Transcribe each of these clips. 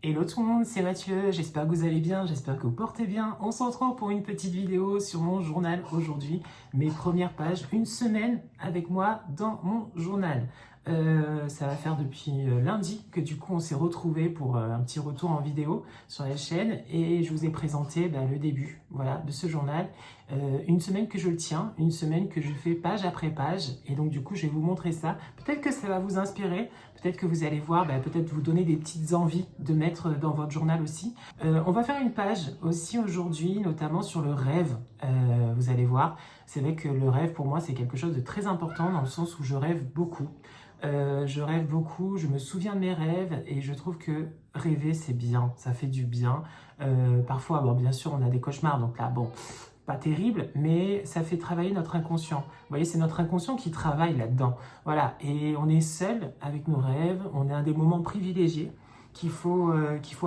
Hello tout le monde, c'est Mathieu, j'espère que vous allez bien, j'espère que vous portez bien. On se retrouve pour une petite vidéo sur mon journal aujourd'hui, mes premières pages, une semaine avec moi dans mon journal. Ça va faire depuis lundi que du coup on s'est retrouvés pour un petit retour en vidéo sur la chaîne et je vous ai présenté le début voilà, de ce journal. Une semaine que je le tiens, une semaine que je fais page après page et donc du coup je vais vous montrer ça. Peut-être que ça va vous inspirer, peut-être que vous allez voir, peut-être vous donner des petites envies de mettre dans votre journal aussi. On va faire une page aussi aujourd'hui, notamment sur le rêve. Vous allez voir, c'est vrai que le rêve pour moi c'est quelque chose de très important dans le sens où je rêve beaucoup. Je rêve beaucoup, je me souviens de mes rêves et je trouve que rêver c'est bien, ça fait du bien. Parfois, bon, bien sûr on a des cauchemars, donc là bon, pas terrible, mais ça fait travailler notre inconscient. Vous voyez, c'est notre inconscient qui travaille là-dedans. Voilà, et on est seul avec nos rêves, on est un des moments privilégiés qu'il faut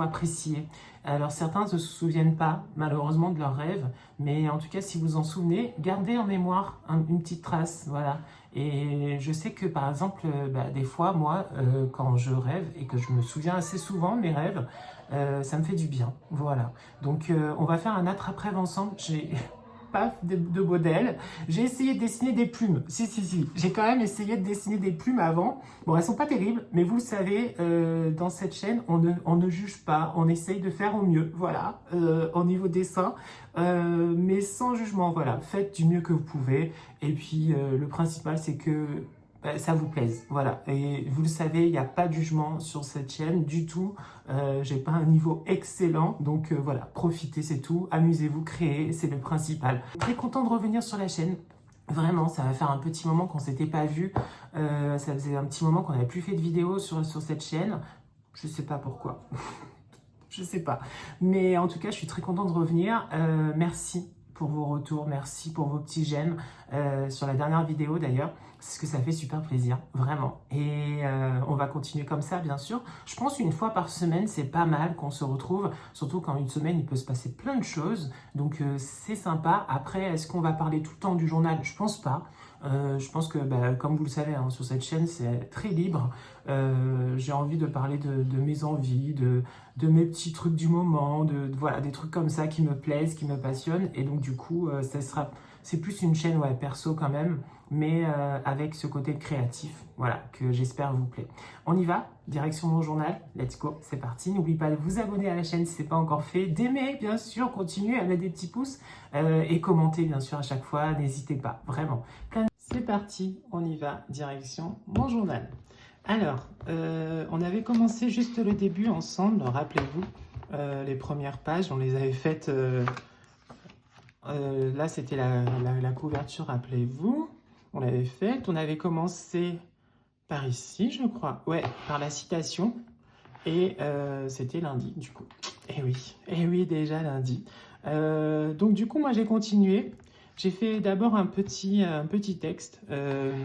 apprécier. Alors certains ne se souviennent pas malheureusement de leurs rêves, mais en tout cas si vous vous en souvenez, gardez en mémoire une petite trace, voilà. Et je sais que par exemple, des fois moi, quand je rêve et que je me souviens assez souvent de mes rêves, ça me fait du bien, voilà. Donc on va faire un attrape-rêve ensemble. J'ai paf de modèles. J'ai essayé de dessiner des plumes. Si. J'ai quand même essayé de dessiner des plumes avant. Bon, elles sont pas terribles, mais vous le savez, dans cette chaîne, on ne juge pas. On essaye de faire au mieux, voilà, au niveau dessin, mais sans jugement, voilà. Faites du mieux que vous pouvez. Et puis, le principal, c'est que ça vous plaise, voilà. Et vous le savez, il n'y a pas de jugement sur cette chaîne du tout. J'ai pas un niveau excellent, donc voilà, profitez, c'est tout. Amusez-vous, créez, c'est le principal. Très content de revenir sur la chaîne. Vraiment, ça va faire un petit moment qu'on s'était pas vu. Ça faisait un petit moment qu'on n'avait plus fait de vidéo sur cette chaîne. Je sais pas pourquoi. Je sais pas. Mais en tout cas, je suis très content de revenir. Merci pour vos retours, merci pour vos petits j'aime sur la dernière vidéo d'ailleurs, c'est ce que ça fait super plaisir, vraiment. Et on va continuer comme ça, bien sûr. Je pense une fois par semaine, c'est pas mal qu'on se retrouve, surtout quand une semaine, il peut se passer plein de choses, donc c'est sympa. Après, est-ce qu'on va parler tout le temps du journal? Je pense pas. Je pense que, comme vous le savez, hein, sur cette chaîne, c'est très libre. J'ai envie de parler de mes envies, de mes petits trucs du moment, voilà, des trucs comme ça qui me plaisent, qui me passionnent. Et donc, du coup, c'est plus une chaîne perso quand même, mais avec ce côté créatif, voilà, que j'espère vous plaît. On y va, direction mon journal, let's go, c'est parti. N'oubliez pas de vous abonner à la chaîne si ce n'est pas encore fait, d'aimer, bien sûr, continuez à mettre des petits pouces et commenter, bien sûr, à chaque fois, n'hésitez pas, vraiment. C'est parti, on y va, direction mon journal. Alors, on avait commencé juste le début ensemble, rappelez-vous, les premières pages, on les avait faites, là c'était la couverture, rappelez-vous, on l'avait faite, on avait commencé par ici, je crois, ouais, par la citation, et c'était lundi, du coup, et oui, déjà lundi. Donc du coup, moi j'ai continué. J'ai fait d'abord un petit texte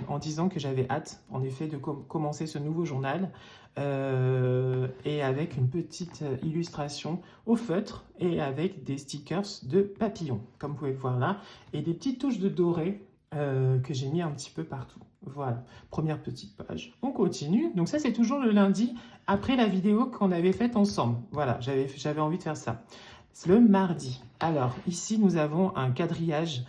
en disant que j'avais hâte, en effet, de commencer ce nouveau journal et avec une petite illustration au feutre et avec des stickers de papillons, comme vous pouvez le voir là, et des petites touches de doré que j'ai mis un petit peu partout. Voilà, première petite page. On continue. Donc ça, c'est toujours le lundi après la vidéo qu'on avait faite ensemble. Voilà, j'avais envie de faire ça. Le mardi. Alors, ici, nous avons un quadrillage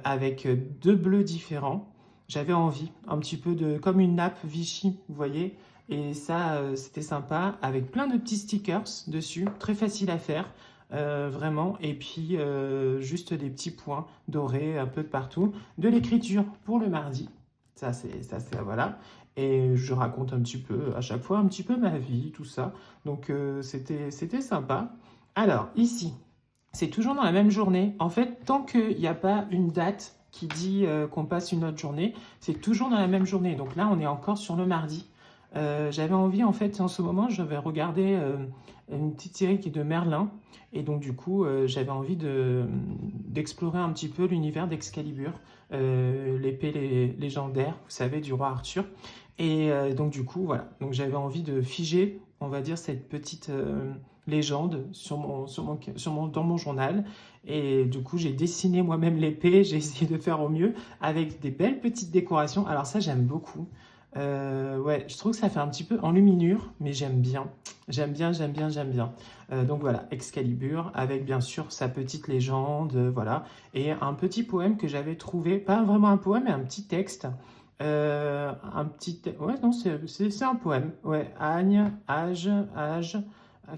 avec deux bleus différents. J'avais envie, un petit peu comme une nappe Vichy, vous voyez. Et ça, c'était sympa, avec plein de petits stickers dessus, très facile à faire, vraiment. Et puis, juste des petits points dorés un peu de partout. De l'écriture pour le mardi. Ça, c'est voilà. Et je raconte un petit peu, à chaque fois, un petit peu ma vie, tout ça. Donc, c'était sympa. Alors, ici, c'est toujours dans la même journée. En fait, tant qu'il n'y a pas une date qui dit qu'on passe une autre journée, c'est toujours dans la même journée. Donc là, on est encore sur le mardi. J'avais envie, en fait, en ce moment, j'avais regardé une petite série qui est de Merlin. Et donc, du coup, j'avais envie d'explorer un petit peu l'univers d'Excalibur, l'épée légendaire, vous savez, du roi Arthur. Et donc, du coup, voilà. Donc, j'avais envie de figer, on va dire, cette petite légende dans mon journal. Et du coup, j'ai dessiné moi-même l'épée. J'ai essayé de faire au mieux avec des belles petites décorations. Alors ça, j'aime beaucoup. Ouais, je trouve que ça fait un petit peu enluminure, mais j'aime bien. J'aime bien, j'aime bien, j'aime bien. Donc voilà, Excalibur, avec bien sûr sa petite légende, voilà. Et un petit poème que j'avais trouvé, pas vraiment un poème, mais un petit texte. Ouais, non, c'est un poème. Ouais, Agne, âge,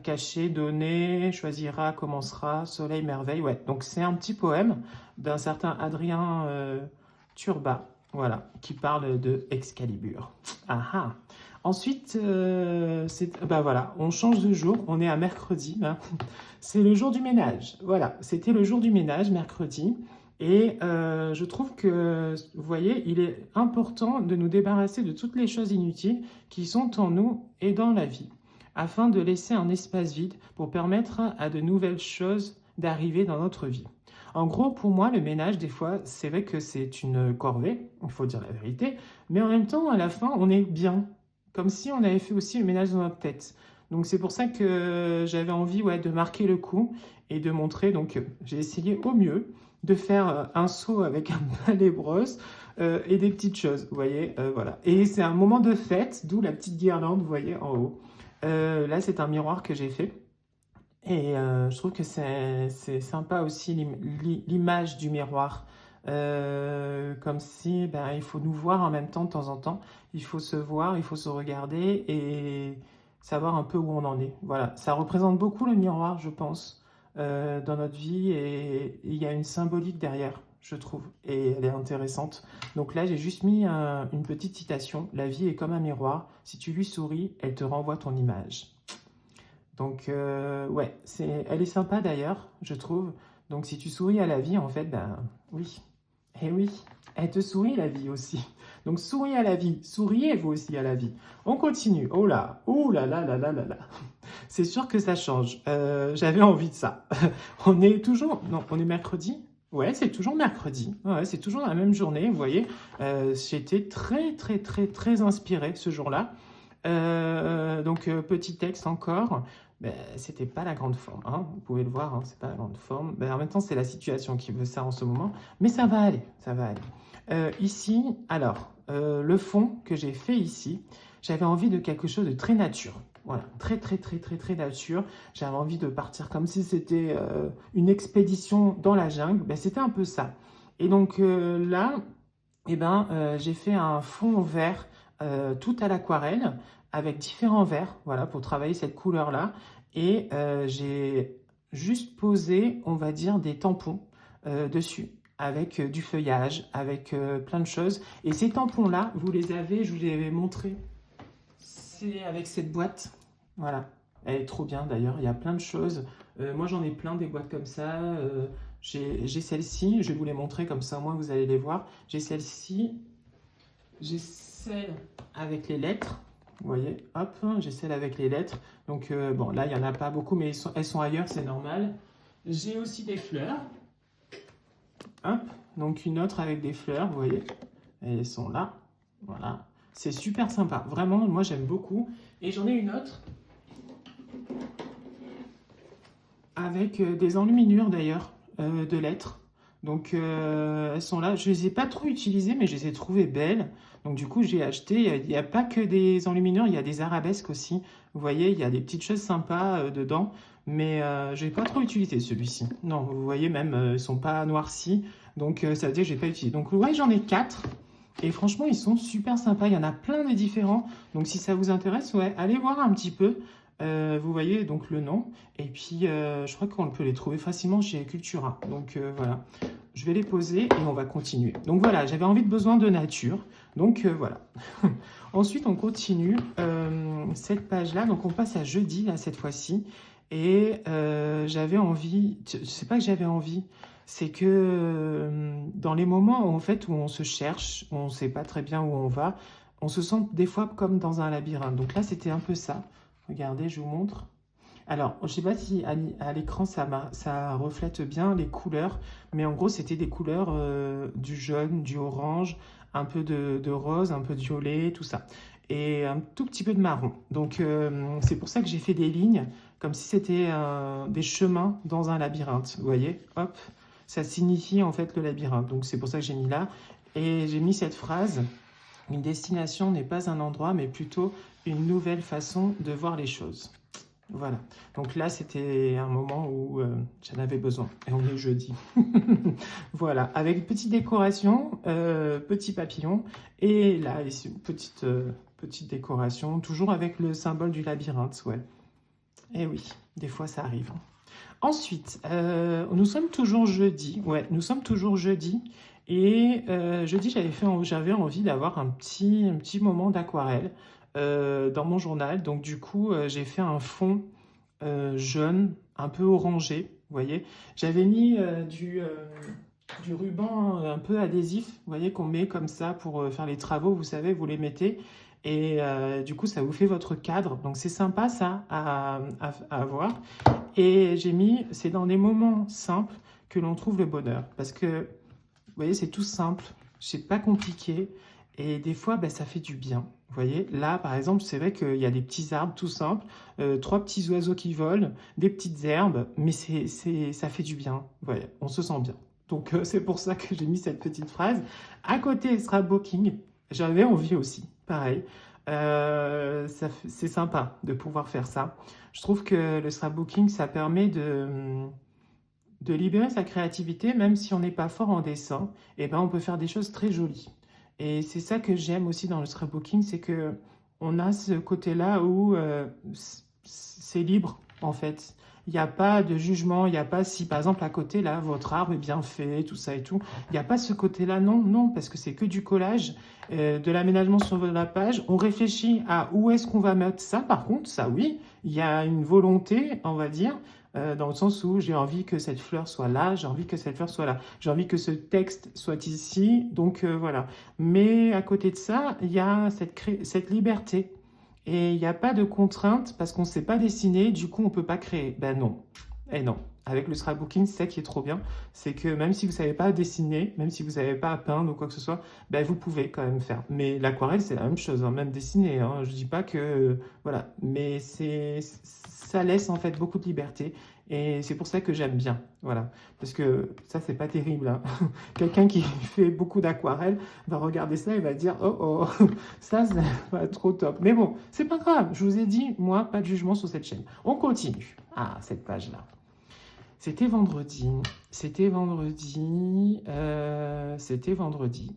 caché, donné, choisira, commencera, soleil, merveille. Ouais, donc c'est un petit poème d'un certain Adrien Turbat. Voilà, qui parle de Excalibur. Ah ah. Ensuite, bah voilà, on change de jour, on est à mercredi, hein. C'est le jour du ménage. Voilà, c'était le jour du ménage, mercredi. Et je trouve que, vous voyez, il est important de nous débarrasser de toutes les choses inutiles qui sont en nous et dans la vie, afin de laisser un espace vide pour permettre à de nouvelles choses d'arriver dans notre vie. En gros, pour moi, le ménage, des fois, c'est vrai que c'est une corvée, il faut dire la vérité, mais en même temps, à la fin, on est bien, comme si on avait fait aussi le ménage dans notre tête. Donc c'est pour ça que j'avais envie, ouais, de marquer le coup et de montrer. Donc j'ai essayé au mieux de faire un seau avec un balai brosse et des petites choses, vous voyez, voilà. Et c'est un moment de fête, d'où la petite guirlande, vous voyez, en haut. Là, c'est un miroir que j'ai fait. Et je trouve que c'est sympa aussi l'image du miroir. Comme si ben, il faut nous voir en même temps de temps en temps. Il faut se voir, il faut se regarder et savoir un peu où on en est. Voilà, ça représente beaucoup le miroir, je pense, dans notre vie et il y a une symbolique derrière, je trouve, et elle est intéressante. Donc là, j'ai juste mis une petite citation. La vie est comme un miroir. Si tu lui souris, elle te renvoie ton image. Donc, ouais, elle est sympa d'ailleurs, je trouve. Donc, si tu souris à la vie, en fait, ben oui. Eh oui, elle te sourit la vie aussi. Donc, souris à la vie. Souriez vous aussi à la vie. On continue. Oh là, oh là là là là là là. C'est sûr que ça change. J'avais envie de ça. On est toujours... Non, on est mercredi? Ouais, c'est toujours mercredi. Ouais, c'est toujours la même journée, vous voyez. J'étais très, très, très, très inspiré ce jour-là. Donc, petit texte encore. Ben, c'était pas la grande forme, hein. Vous pouvez le voir, hein, c'est pas la grande forme. Ben, en même temps, c'est la situation qui veut ça en ce moment, mais ça va aller, ça va aller. Ici, alors, le fond que j'ai fait ici, j'avais envie de quelque chose de très nature. Voilà, très, très, très, très, très nature. J'avais envie de partir comme si c'était une expédition dans la jungle. Ben, c'était un peu ça. Et donc là, eh ben, j'ai fait un fond vert tout à l'aquarelle avec différents verts, voilà, pour travailler cette couleur-là. Et j'ai juste posé, on va dire, des tampons dessus, avec du feuillage, avec plein de choses. Et ces tampons-là, vous les avez, je vous les avais montrés, c'est avec cette boîte, voilà. Elle est trop bien d'ailleurs, il y a plein de choses. Moi j'en ai plein des boîtes comme ça. J'ai celle-ci, je vais vous les montrer comme ça, au moins vous allez les voir. J'ai celle-ci, j'ai celle avec les lettres. Vous voyez, hop, j'ai celle avec les lettres. Donc, bon, là, il n'y en a pas beaucoup, mais elles sont ailleurs, c'est normal. J'ai aussi des fleurs. Hop, donc une autre avec des fleurs, vous voyez. Elles sont là, voilà. C'est super sympa, vraiment, moi j'aime beaucoup. Et j'en ai une autre avec des enluminures d'ailleurs, de lettres. Donc elles sont là. Je ne les ai pas trop utilisées, mais je les ai trouvées belles. Donc du coup, j'ai acheté. Il n'y a pas que des enluminures, il y a des arabesques aussi. Vous voyez, il y a des petites choses sympas dedans. Mais je n'ai pas trop utilisé celui-ci. Non, vous voyez même, ils ne sont pas noircis. Donc ça veut dire que je n'ai pas utilisé. Donc ouais, j'en ai 4. Et franchement, ils sont super sympas. Il y en a plein de différents. Donc si ça vous intéresse, ouais, allez voir un petit peu. Vous voyez donc le nom. Et puis, je crois qu'on peut les trouver facilement chez Cultura. Donc voilà, je vais les poser et on va continuer. Donc voilà, j'avais envie de besoin de nature. Donc voilà. Ensuite, on continue cette page-là. Donc on passe à jeudi, là, cette fois-ci. Et j'avais envie, je sais pas que j'avais envie, c'est que dans les moments en fait, où on se cherche, où on ne sait pas très bien où on va, on se sent des fois comme dans un labyrinthe. Donc là, c'était un peu ça. Regardez, je vous montre. Alors, je ne sais pas si à l'écran ça reflète bien les couleurs, mais en gros, c'était des couleurs du jaune, du orange, un peu de rose, un peu de violet, tout ça. Et un tout petit peu de marron. Donc, c'est pour ça que j'ai fait des lignes, comme si c'était des chemins dans un labyrinthe. Vous voyez, hop, ça signifie en fait le labyrinthe. Donc, c'est pour ça que j'ai mis là. Et j'ai mis cette phrase. Une destination n'est pas un endroit, mais plutôt une nouvelle façon de voir les choses. Voilà. Donc là, c'était un moment où j'en avais besoin. Et on est jeudi. Voilà. Avec une petite décoration, petit papillon. Et là, ici, une petite décoration, toujours avec le symbole du labyrinthe. Ouais. Et oui, des fois, ça arrive. Ensuite, nous sommes toujours jeudi. Ouais, nous sommes toujours jeudi. Et jeudi, j'avais envie d'avoir un petit moment d'aquarelle dans mon journal. Donc du coup, j'ai fait un fond jaune, un peu orangé. Vous voyez, j'avais mis du ruban un peu adhésif, vous voyez, qu'on met comme ça pour faire les travaux. Vous savez, vous les mettez. Et du coup, ça vous fait votre cadre. Donc c'est sympa ça à avoir. Et j'ai mis, c'est dans des moments simples que l'on trouve le bonheur. Parce que, vous voyez, c'est tout simple, c'est pas compliqué. Et des fois, ben, ça fait du bien. Vous voyez, là, par exemple, c'est vrai qu'il y a des petits arbres tout simples, 3 petits oiseaux qui volent, des petites herbes, mais ça fait du bien. Vous voyez, on se sent bien. Donc, c'est pour ça que j'ai mis cette petite phrase. À côté, scrapbooking, j'avais envie aussi, pareil. C'est sympa de pouvoir faire ça. Je trouve que le scrapbooking, ça permet de libérer sa créativité, même si on n'est pas fort en dessin, et ben on peut faire des choses très jolies. Et c'est ça que j'aime aussi dans le scrapbooking, c'est que on a ce côté-là où c'est libre, en fait. Il n'y a pas de jugement, il n'y a pas si, par exemple, à côté, là, votre arbre est bien fait, tout ça et tout. Il n'y a pas ce côté-là, non, non, parce que c'est que du collage, de l'aménagement sur la page. On réfléchit à où est-ce qu'on va mettre ça, par contre, ça oui, il y a une volonté, on va dire, dans le sens où j'ai envie que cette fleur soit là, j'ai envie que cette fleur soit là, j'ai envie que ce texte soit ici, donc voilà. Mais à côté de ça, il y a cette liberté. Et il n'y a pas de contrainte parce qu'on ne sait pas dessiner, du coup on ne peut pas créer. Ben non. Et non. Avec le scrapbooking, c'est ça qui est trop bien, c'est que même si vous ne savez pas dessiner, même si vous ne savez pas peindre ou quoi que ce soit, ben vous pouvez quand même faire. Mais l'aquarelle, c'est la même chose, hein, même dessiner. Hein, je ne dis pas que... voilà. Mais ça laisse en fait beaucoup de liberté. Et c'est pour ça que j'aime bien. Voilà. Parce que ça, c'est pas terrible. Hein. Quelqu'un qui fait beaucoup d'aquarelle va regarder ça et va dire « Oh, oh, ça, c'est pas trop top. » Mais bon, c'est pas grave. Je vous ai dit, moi, pas de jugement sur cette chaîne. On continue. Ah, cette page-là. C'était vendredi. C'était vendredi. C'était vendredi.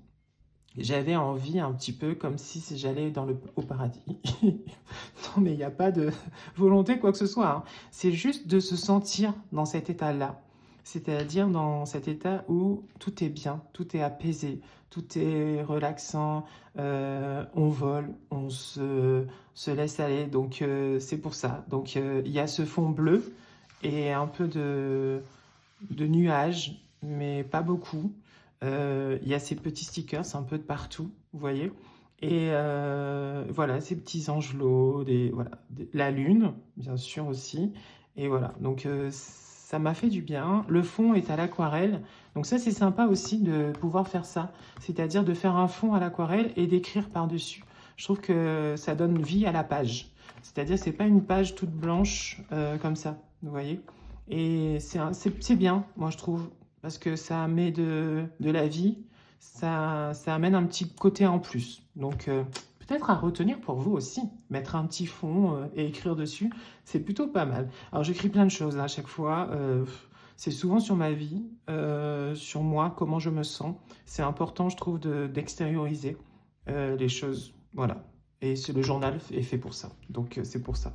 J'avais envie un petit peu comme si j'allais au paradis. Non, mais il n'y a pas de volonté, quoi que ce soit. Hein. C'est juste de se sentir dans cet état-là. C'est-à-dire dans cet état où tout est bien, tout est apaisé, tout est relaxant, on vole, on se laisse aller. Donc, c'est pour ça. Donc, il y a ce fond bleu et un peu de nuages, mais pas beaucoup. Il y a ces petits stickers un peu de partout, vous voyez. Et voilà, ces petits angelots, voilà, la lune, bien sûr aussi. Et voilà, donc ça m'a fait du bien. Le fond est à l'aquarelle. Donc ça, c'est sympa aussi de pouvoir faire ça. C'est-à-dire de faire un fond à l'aquarelle et d'écrire par-dessus. Je trouve que ça donne vie à la page. C'est-à-dire, c'est pas une page toute blanche comme ça, vous voyez. Et c'est bien, moi je trouve, parce que ça met de la vie, ça amène un petit côté en plus. Donc peut-être à retenir pour vous aussi, mettre un petit fond et écrire dessus, c'est plutôt pas mal. Alors j'écris plein de choses à chaque fois, c'est souvent sur ma vie, sur moi, comment je me sens. C'est important, je trouve, d'extérioriser les choses, voilà. Et le journal est fait pour ça, donc c'est pour ça.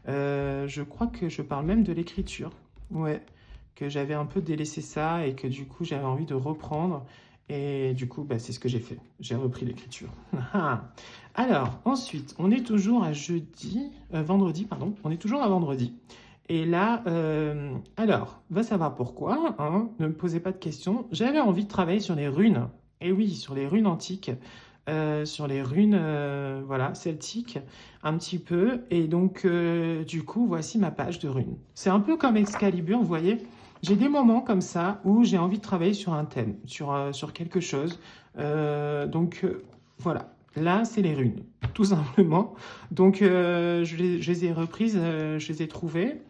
Je crois que je parle même de l'écriture. Ouais, que j'avais un peu délaissé ça et que du coup j'avais envie de reprendre. Et du coup, bah, c'est ce que j'ai fait. J'ai repris l'écriture. Alors, ensuite, on est toujours à vendredi, pardon. On est toujours à vendredi. Et là, alors, va savoir pourquoi, hein, ne me posez pas de questions. J'avais envie de travailler sur les runes. Et oui, sur les runes antiques. Sur les runes voilà, celtiques un petit peu et donc du coup voici ma page de runes. C'est un peu comme Excalibur, vous voyez, j'ai des moments comme ça où j'ai envie de travailler sur un thème, sur quelque chose, donc voilà, là c'est les runes tout simplement, donc je les ai reprises, je les ai trouvées.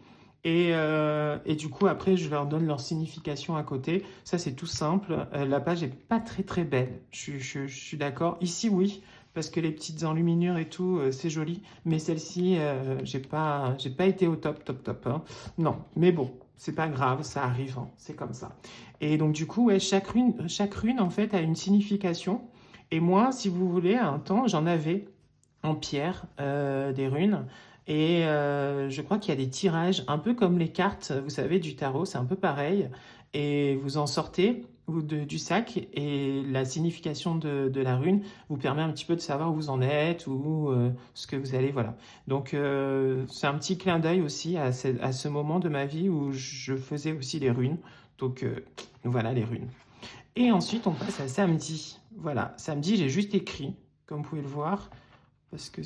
Et du coup, après, je leur donne leur signification à côté. Ça, c'est tout simple. La page est pas très très belle. Je suis d'accord. Ici, oui, parce que les petites enluminures et tout, c'est joli. Mais celle-ci, j'ai pas été au top, hein. Non, mais bon, c'est pas grave, ça arrive, hein, c'est comme ça. Et donc du coup, ouais, chaque rune en fait a une signification. Et moi, si vous voulez, à un temps, j'en avais en pierre des runes. Et je crois qu'il y a des tirages, un peu comme les cartes, vous savez, du tarot, c'est un peu pareil. Et vous en sortez du sac et la signification de la rune vous permet un petit peu de savoir où vous en êtes ou ce que vous allez, voilà. Donc c'est un petit clin d'œil aussi à ce moment de ma vie où je faisais aussi les runes. Donc voilà les runes. Et ensuite on passe à samedi. Voilà, samedi j'ai juste écrit, comme vous pouvez le voir, parce que...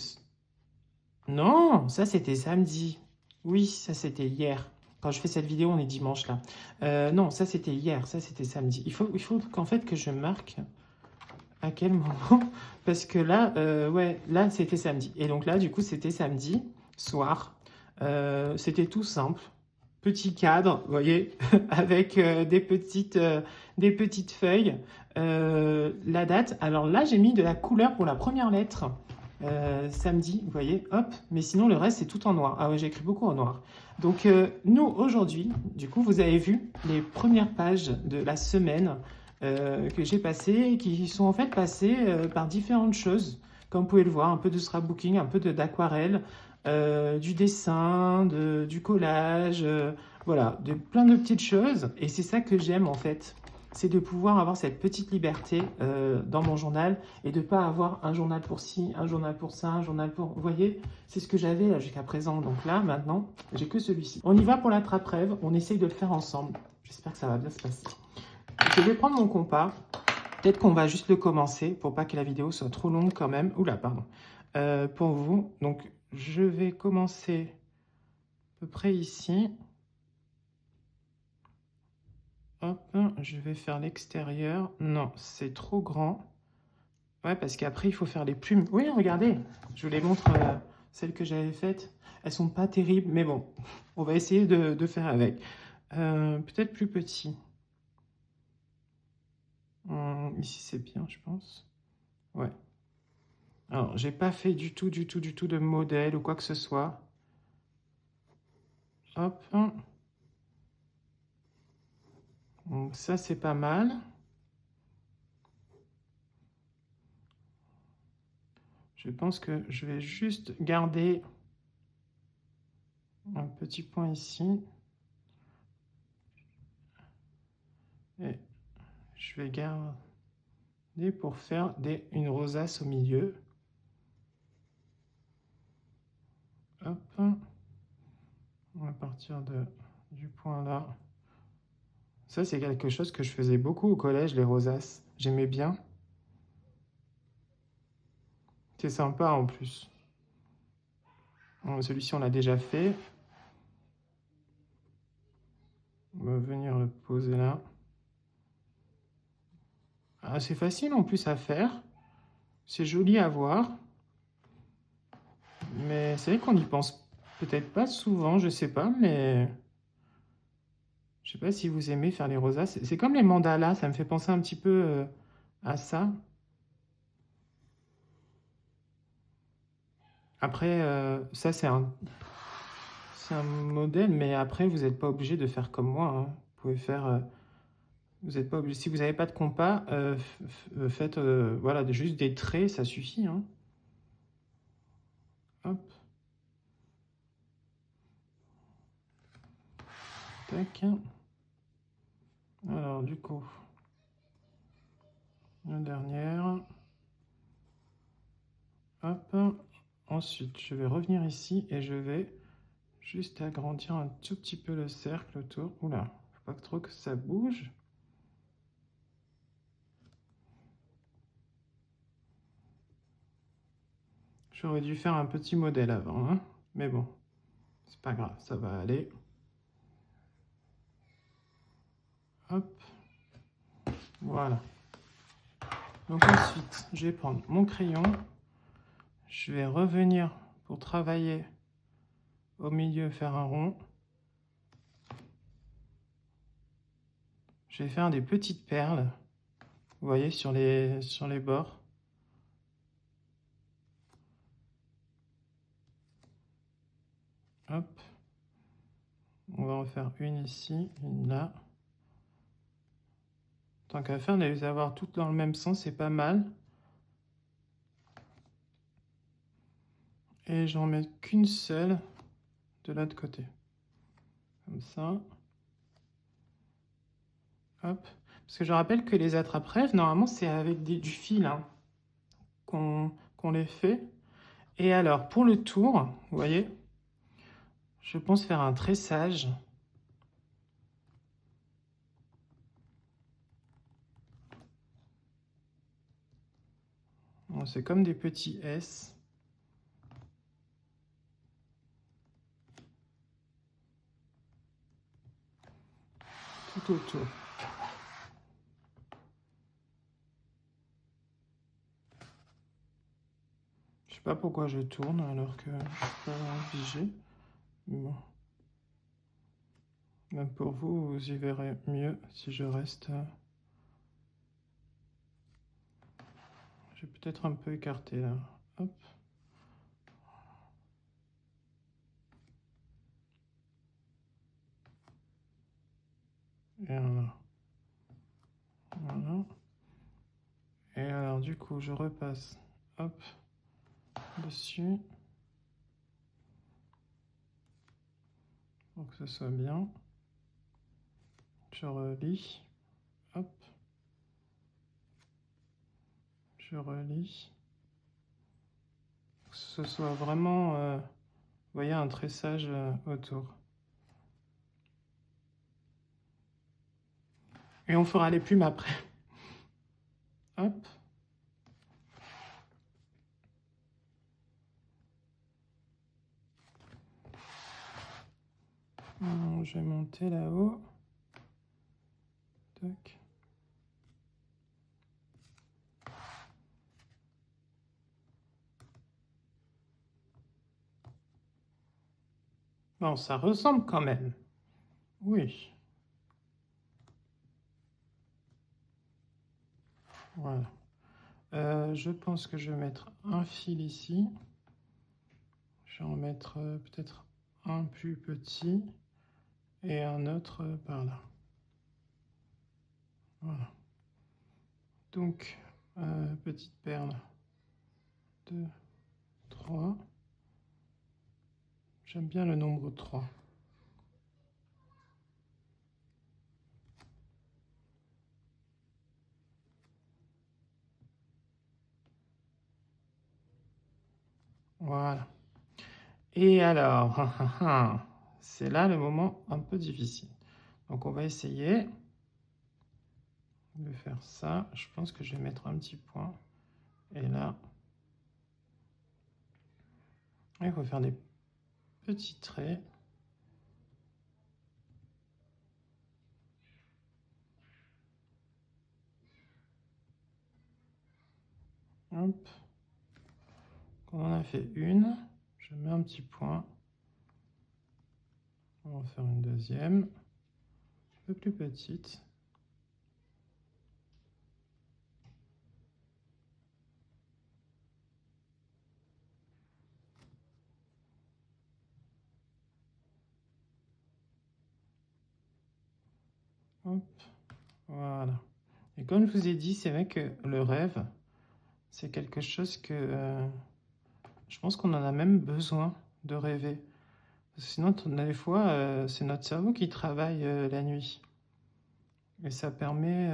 Non, ça c'était samedi. Oui, ça c'était hier. Quand je fais cette vidéo, on est dimanche là. Non, ça c'était hier, ça c'était samedi. Il faut qu'en fait que je marque à quel moment. Parce que là, ouais, là c'était samedi. Et donc là, du coup, c'était samedi soir. C'était tout simple. Petit cadre, vous voyez, avec des petites feuilles. La date. Alors là, j'ai mis de la couleur pour la première lettre. Samedi, vous voyez, hop, mais sinon le reste c'est tout en noir. Ah ouais, j'ai écrit beaucoup en noir. Donc nous aujourd'hui, du coup, vous avez vu les premières pages de la semaine que j'ai passées, qui sont en fait passées par différentes choses, comme vous pouvez le voir, un peu de scrapbooking, un peu d'aquarelle, du dessin, du collage, voilà, plein de petites choses. Et c'est ça que j'aime en fait, c'est de pouvoir avoir cette petite liberté dans mon journal et de ne pas avoir un journal pour ci, un journal pour ça, un journal pour... Vous voyez, c'est ce que j'avais là jusqu'à présent. Donc là, maintenant, j'ai que celui-ci. On y va pour la trappe-rêve, on essaye de le faire ensemble. J'espère que ça va bien se passer. Je vais prendre mon compas. Peut-être qu'on va juste le commencer pour pas que la vidéo soit trop longue quand même. Oula, pardon. Pour vous, donc je vais commencer à peu près ici. Hop, je vais faire l'extérieur. Non, c'est trop grand. Ouais, parce qu'après, il faut faire les plumes. Oui, regardez, je vous les montre, celles que j'avais faites. Elles sont pas terribles, mais bon, on va essayer de faire avec. Peut-être plus petit. Ici, c'est bien, je pense. Ouais. Alors, j'ai pas fait du tout de modèle ou quoi que ce soit. Hop. Donc ça, c'est pas mal. Je pense que je vais juste garder un petit point ici. Et je vais garder pour faire une rosace au milieu. Hop. On va partir du point là. Ça, c'est quelque chose que je faisais beaucoup au collège, les rosaces. J'aimais bien. C'est sympa en plus. Celui-ci, on l'a déjà fait. On va venir le poser là. Ah, c'est facile en plus à faire. C'est joli à voir. Mais c'est vrai qu'on n'y pense peut-être pas souvent, je sais pas, mais... Je sais pas si vous aimez faire les rosaces. C'est comme les mandalas, ça me fait penser un petit peu à ça. Après, ça c'est un modèle, mais après vous n'êtes pas obligé de faire comme moi, hein. Vous pouvez faire... vous n'êtes pas obligé. Si vous n'avez pas de compas, faites voilà, juste des traits, ça suffit, hein. Hop. Tac. Alors du coup, la dernière. Hop. Ensuite, je vais revenir ici et je vais juste agrandir un tout petit peu le cercle autour. Oula, faut pas trop que ça bouge. J'aurais dû faire un petit modèle avant, hein, mais bon, c'est pas grave, ça va aller. Hop, voilà. Donc ensuite, je vais prendre mon crayon. Je vais revenir pour travailler au milieu, faire un rond. Je vais faire des petites perles, vous voyez, sur les bords. Hop. On va en faire une ici, une là. Tant qu'à faire, de les avoir toutes dans le même sens, c'est pas mal. Et j'en mets qu'une seule de l'autre côté. Comme ça. Hop. Parce que je rappelle que les attrape-rêves, normalement, c'est avec du fil hein, qu'on les fait. Et alors, pour le tour, vous voyez, je pense faire un tressage. C'est comme des petits S. Tout autour. Je sais pas pourquoi je tourne alors que je suis pas obligé. Bon. Même pour vous, vous y verrez mieux si je reste. Je vais peut-être un peu écarter là. Hop. Et voilà. Voilà. Et alors du coup, je repasse. Hop. Dessus. Pour que ce soit bien. Je relis. Hop. Je relis. Pour que ce soit vraiment, vous voyez, un tressage autour. Et on fera les plumes après. Hop. Je vais monter là-haut. Tac. Bon, ça ressemble quand même. Oui. Voilà. Je pense que je vais mettre un fil ici. Je vais en mettre peut-être un plus petit et un autre par là. Voilà. Donc, petite perle. 2, 3. J'aime bien le nombre 3. Voilà. Et alors, c'est là le moment un peu difficile. Donc on va essayer de faire ça. Je pense que je vais mettre un petit point. Et là, il faut faire des petits traits. Hop. Quand on en a fait une, je mets un petit point. On va en faire une deuxième, un peu plus petite. Hop, voilà. Et comme je vous ai dit, c'est vrai que le rêve, c'est quelque chose que je pense qu'on en a même besoin de rêver. Parce que sinon, des fois, c'est notre cerveau qui travaille la nuit. Et ça permet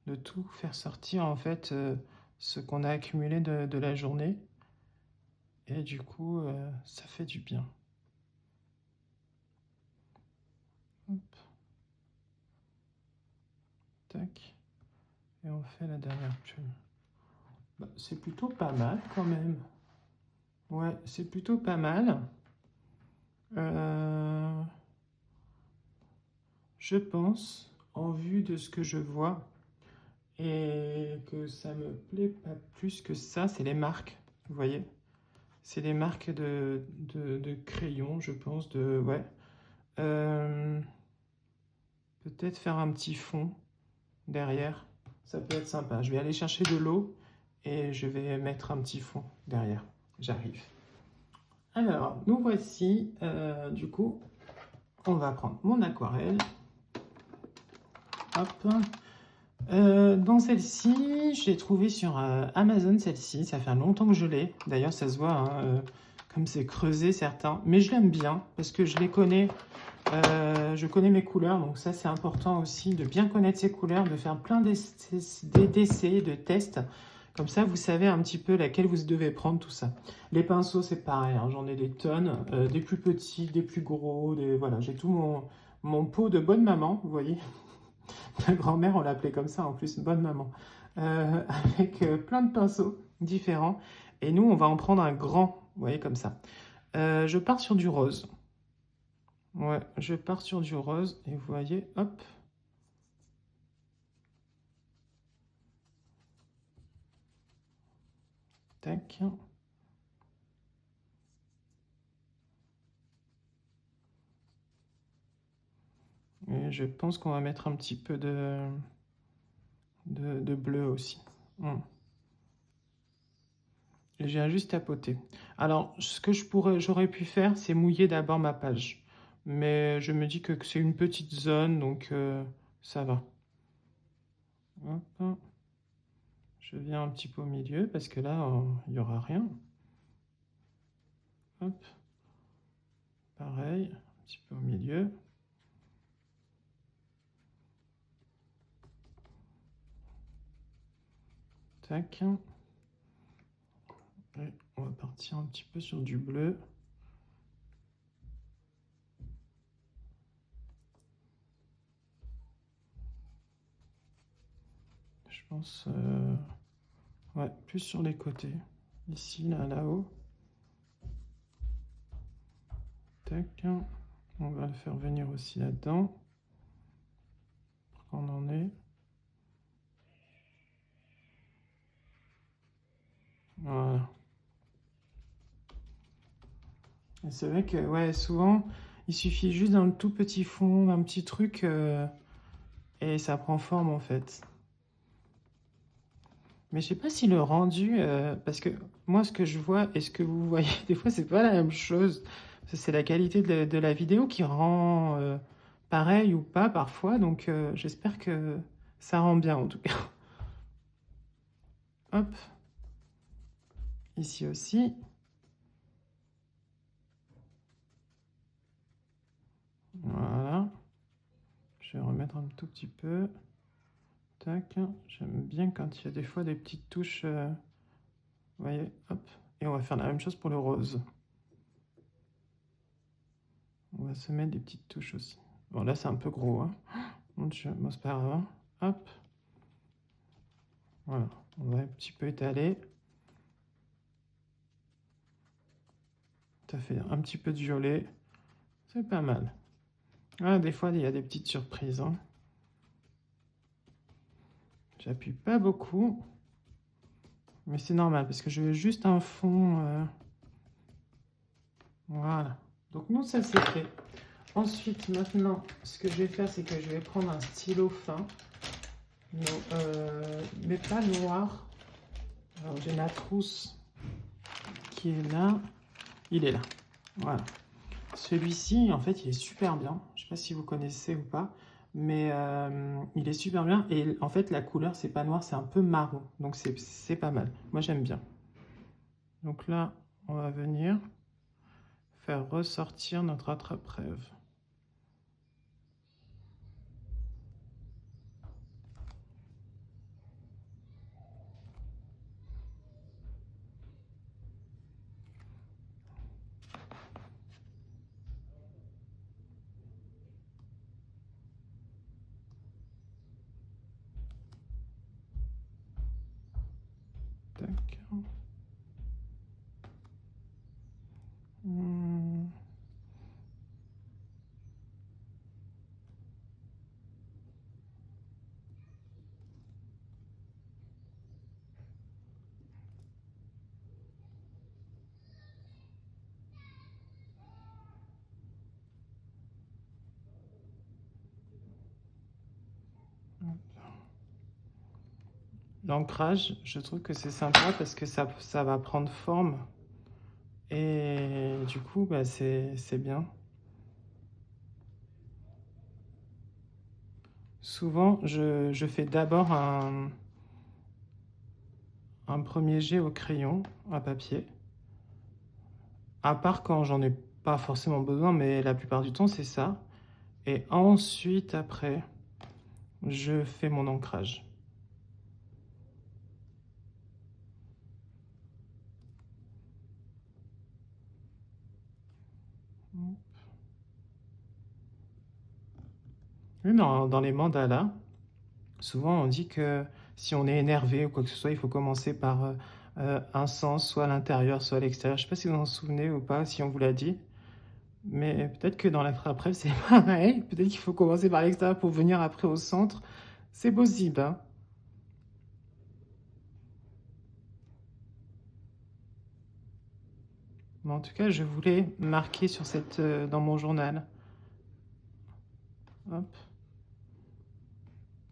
de tout faire sortir, en fait, ce qu'on a accumulé de la journée. Et du coup, ça fait du bien. Hop. Tac. Et on fait la dernière plume. Bah, c'est plutôt pas mal quand même. Ouais, c'est plutôt pas mal. Je pense, en vue de ce que je vois, et que ça me plaît pas plus que ça, c'est les marques, vous voyez. C'est les marques de crayons, je pense, ouais. Peut-être faire un petit fond derrière, ça peut être sympa. Je vais aller chercher de l'eau et je vais mettre un petit fond derrière. J'arrive. Alors, nous voici, du coup, on va prendre mon aquarelle. Hop. Dans celle-ci, je l'ai trouvée sur Amazon, celle-ci. Ça fait longtemps que je l'ai. D'ailleurs, ça se voit, hein, comme c'est creusé certains. Mais je l'aime bien parce que je les connais. Je connais mes couleurs, donc ça c'est important aussi de bien connaître ses couleurs, de faire plein d'essais, de tests. Comme ça, vous savez un petit peu laquelle vous devez prendre, tout ça. Les pinceaux, c'est pareil, hein, j'en ai des tonnes, des plus petits, des plus gros, voilà, j'ai tout mon pot de bonne maman, vous voyez. Ma grand-mère, on l'appelait comme ça en plus, bonne maman. Avec plein de pinceaux différents. Et nous, on va en prendre un grand, vous voyez, comme ça. Je pars sur du rose. Ouais, je pars sur du rose et vous voyez, hop. Tac. Et je pense qu'on va mettre un petit peu de bleu aussi. Et j'ai juste tapoté. Alors, ce que j'aurais pu faire, c'est mouiller d'abord ma page. Mais je me dis que c'est une petite zone, donc ça va. Hop. Je viens un petit peu au milieu, parce que là, il n'y aura rien. Hop. Pareil, un petit peu au milieu. Tac. Et on va partir un petit peu sur du bleu. Je pense, ouais, plus sur les côtés. Ici, là, là-haut. Tac. On va le faire venir aussi là-dedans. On en est. Voilà. Et c'est vrai que, ouais, souvent, il suffit juste d'un tout petit fond, d'un petit truc, et ça prend forme, en fait. Mais je sais pas si le rendu, parce que moi, ce que je vois et ce que vous voyez, des fois, c'est pas la même chose. C'est la qualité de la vidéo qui rend pareil ou pas parfois, donc j'espère que ça rend bien, en tout cas. Hop. Ici aussi. Voilà. Je vais remettre un tout petit peu. Tac. J'aime bien quand il y a des fois des petites touches. Vous voyez, hop. Et on va faire la même chose pour le rose. On va se mettre des petites touches aussi. Bon, là, c'est un peu gros. Hein. Mon Dieu, bon, c'est pas grave. Hop. Voilà. On va un petit peu étaler. Ça fait un petit peu de violet. C'est pas mal. Ah, des fois, il y a des petites surprises. Hein. J'appuie pas beaucoup. Mais c'est normal, parce que je veux juste un fond... Voilà. Donc, nous, ça, c'est fait. Ensuite, maintenant, ce que je vais faire, c'est que je vais prendre un stylo fin. Mais pas noir. Alors, j'ai la trousse qui est là. Il est là. Voilà. Celui-ci, en fait, il est super bien. Je ne sais pas si vous connaissez ou pas. Mais il est super bien. Et en fait, la couleur, c'est pas noir, c'est un peu marron. Donc, c'est pas mal. Moi, j'aime bien. Donc là, on va venir faire ressortir notre attrape-rêve. Tac. L'ancrage, je trouve que c'est sympa parce que ça va prendre forme Et du coup, bah, c'est bien. Souvent, je fais d'abord un premier jet au crayon à papier. À part quand j'en ai pas forcément besoin, mais la plupart du temps, c'est ça. Et ensuite, après, je fais mon ancrage. Oui, dans les mandalas, souvent on dit que si on est énervé ou quoi que ce soit, il faut commencer par un sens, soit à l'intérieur, soit à l'extérieur. Je ne sais pas si vous en souvenez ou pas, si on vous l'a dit. Mais peut-être que dans la frappe, c'est pareil. Peut-être qu'il faut commencer par l'extérieur pour venir après au centre. C'est possible, hein. Mais en tout cas, je voulais marquer sur dans mon journal. Hop.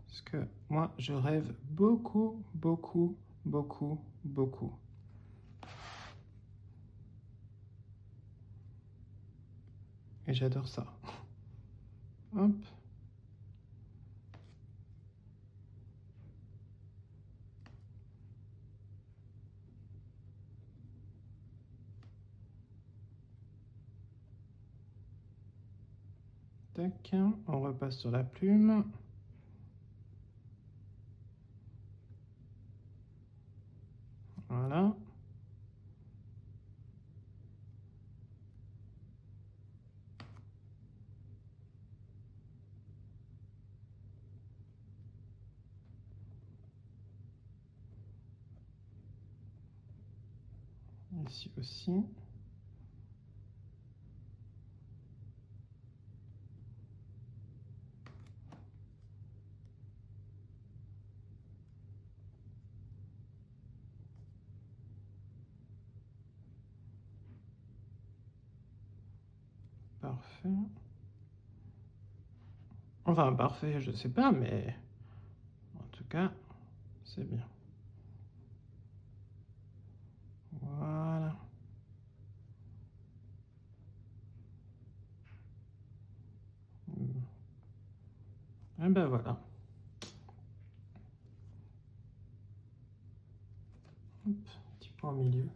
Parce que moi, je rêve beaucoup, beaucoup, beaucoup, beaucoup. Et j'adore ça. Hop. Tac. On repasse sur la plume. Voilà. Ici aussi. Parfait. Enfin, parfait, je sais pas, mais en tout cas, c'est bien. Voilà. Et ben voilà. Hop, petit point au milieu.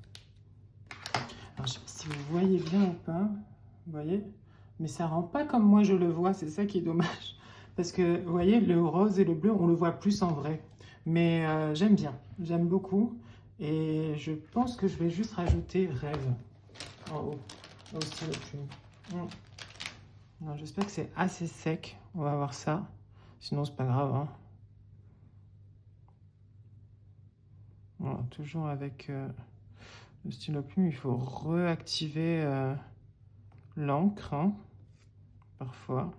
Alors, je sais pas si vous voyez bien ou pas, vous voyez, mais ça rend pas comme moi je le vois, c'est ça qui est dommage. Parce que, vous voyez, le rose et le bleu, on le voit plus en vrai. Mais j'aime bien, j'aime beaucoup. Et je pense que je vais juste rajouter rêve en haut, au stylo plume. J'espère que c'est assez sec, on va voir ça. Sinon, c'est pas grave, hein. Voilà, toujours avec le stylo plume, il faut réactiver l'encre, hein, parfois.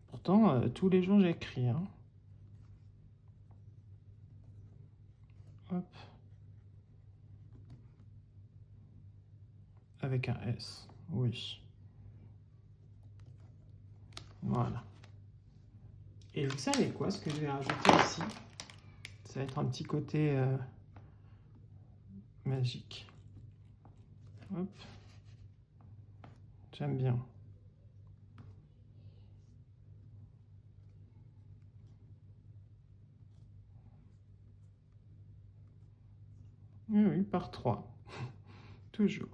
Pourtant, tous les jours, j'écris, hein. Hop. Avec un S, oui. Voilà. Et vous savez quoi, ce que je vais rajouter ici, ça va être un petit côté magique. Hop. J'aime bien. Oui, par 3. Toujours.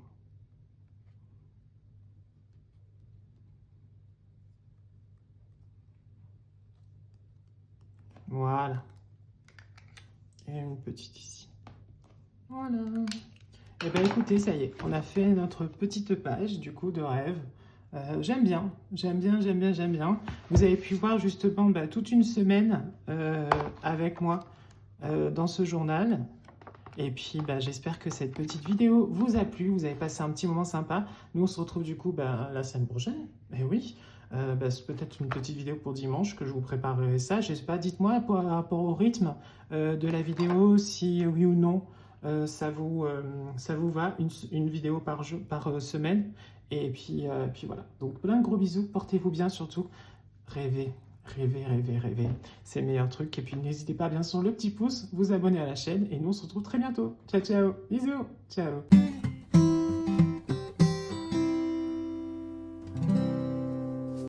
Voilà. Et une petite ici. Voilà. Et bien écoutez, ça y est, on a fait notre petite page du coup de rêve. J'aime bien, j'aime bien, j'aime bien, j'aime bien. Vous avez pu voir justement toute une semaine avec moi dans ce journal. Et puis j'espère que cette petite vidéo vous a plu, vous avez passé un petit moment sympa. Nous on se retrouve du coup la semaine prochaine. Mais oui, c'est peut-être une petite vidéo pour dimanche que je vous préparerai ça. Je sais pas, dites-moi par rapport au rythme de la vidéo, si oui ou non ça vous va, une vidéo par semaine. Et puis voilà. Donc plein de gros bisous, portez-vous bien surtout. Rêvez, rêvez, rêvez, rêvez. C'est le meilleur truc. Et puis n'hésitez pas bien sûr le petit pouce, vous abonner à la chaîne. Et nous on se retrouve très bientôt. Ciao, ciao. Bisous. Ciao.